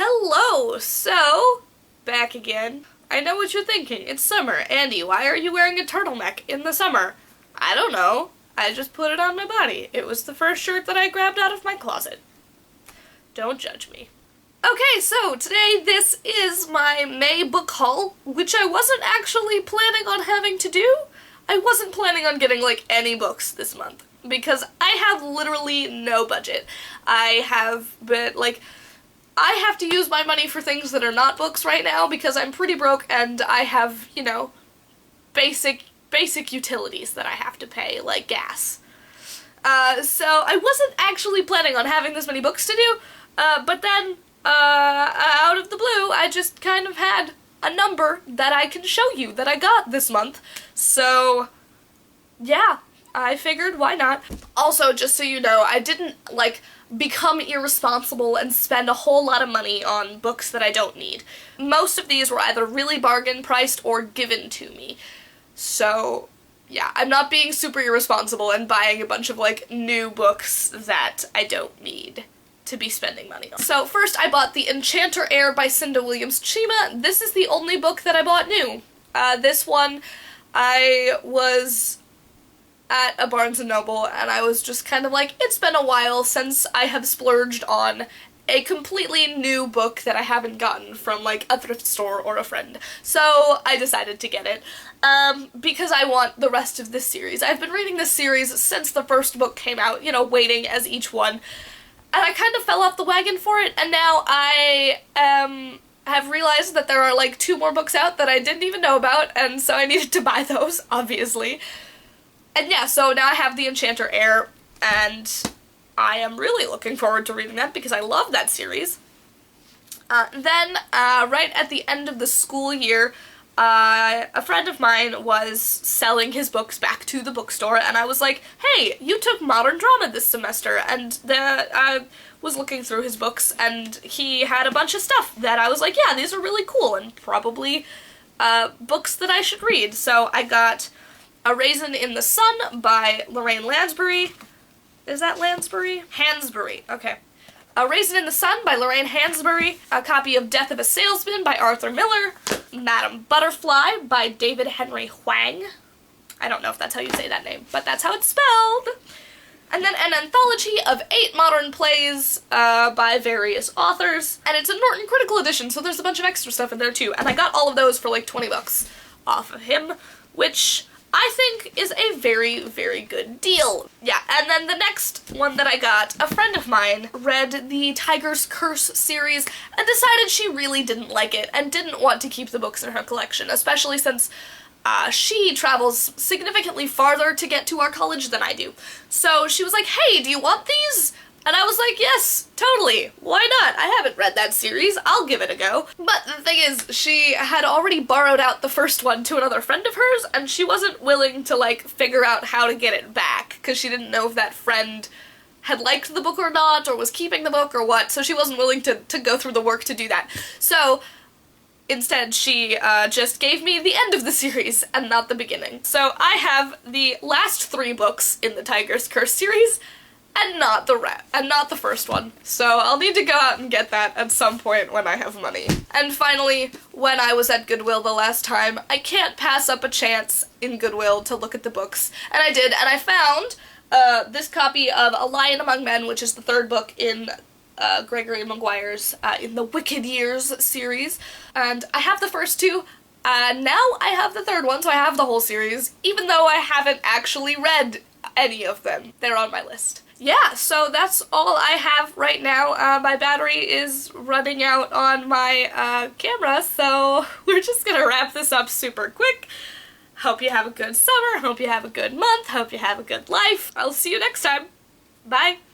Hello! So, back again. I know what you're thinking. It's summer. Andy, why are you wearing a turtleneck in the summer? I don't know. I just put it on my body. It was the first shirt that I grabbed out of my closet. Don't judge me. Okay, so today this is my May book haul, which I wasn't actually planning on having to do. I wasn't planning on getting, like, any books this month, because I have literally no budget. I have to use my money for things that are not books right now because I'm pretty broke and I have, you know, basic utilities that I have to pay, like gas. So I wasn't actually planning on having this many books to do, but then, out of the blue, I just kind of had a number that I can show you that I got this month. So, yeah, I figured why not. Also, just so you know, I didn't, like, become irresponsible and spend a whole lot of money on books that I don't need. Most of these were either really bargain priced or given to me. So, yeah, I'm not being super irresponsible and buying a bunch of, like, new books that I don't need to be spending money on. So first I bought The Enchanter Heir by Cinda Williams Chima. This is the only book that I bought new. This one, I was at a Barnes & Noble and I was just kind of like, it's been a while since I have splurged on a completely new book that I haven't gotten from, like, a thrift store or a friend. So I decided to get it, because I want the rest of this series. I've been reading this series since the first book came out, you know, waiting as each one. And I kind of fell off the wagon for it, and now I have realized that there are, like, 2 more books out that I didn't even know about, and so I needed to buy those, obviously. And yeah, so now I have The Enchanter Heir, and I am really looking forward to reading that because I love that series. Then, right at the end of the school year, a friend of mine was selling his books back to the bookstore, and I was like, hey, you took modern drama this semester, and I was looking through his books, and he had a bunch of stuff that I was like, yeah, these are really cool, and probably books that I should read. So I got A Raisin in the Sun by Lorraine Lansbury. Is that Lansbury? Hansbury, okay. A Raisin in the Sun by Lorraine Hansbury, a copy of Death of a Salesman by Arthur Miller, Madame Butterfly by David Henry Hwang. I don't know if that's how you say that name, but that's how it's spelled. And then an anthology of 8 modern plays by various authors, and it's a Norton Critical Edition, so there's a bunch of extra stuff in there too, and I got all of those for like 20 bucks off of him, which I think is a very, very good deal. Yeah, and then the next one that I got, a friend of mine read the Tiger's Curse series and decided she really didn't like it and didn't want to keep the books in her collection, especially since she travels significantly farther to get to our college than I do. So she was like, hey, do you want these? And I was like, yes, totally, why not? I haven't read that series, I'll give it a go. But the thing is, she had already borrowed out the first one to another friend of hers, and she wasn't willing to, like, figure out how to get it back, because she didn't know if that friend had liked the book or not, or was keeping the book or what, so she wasn't willing to go through the work to do that. So instead, she just gave me the end of the series, and not the beginning. So I have the last 3 books in the Tiger's Curse series, and not the first one. So I'll need to go out and get that at some point when I have money. And finally, when I was at Goodwill the last time, I can't pass up a chance in Goodwill to look at the books. And I did, and I found this copy of A Lion Among Men, which is the 3rd book in Gregory Maguire's in the Wicked Years series. And I have the first 2, and now I have the 3rd one, so I have the whole series, even though I haven't actually read any of them. They're on my list. Yeah, so that's all I have right now. My battery is running out on my camera, so we're just gonna wrap this up super quick. Hope you have a good summer, hope you have a good month, hope you have a good life. I'll see you next time. Bye!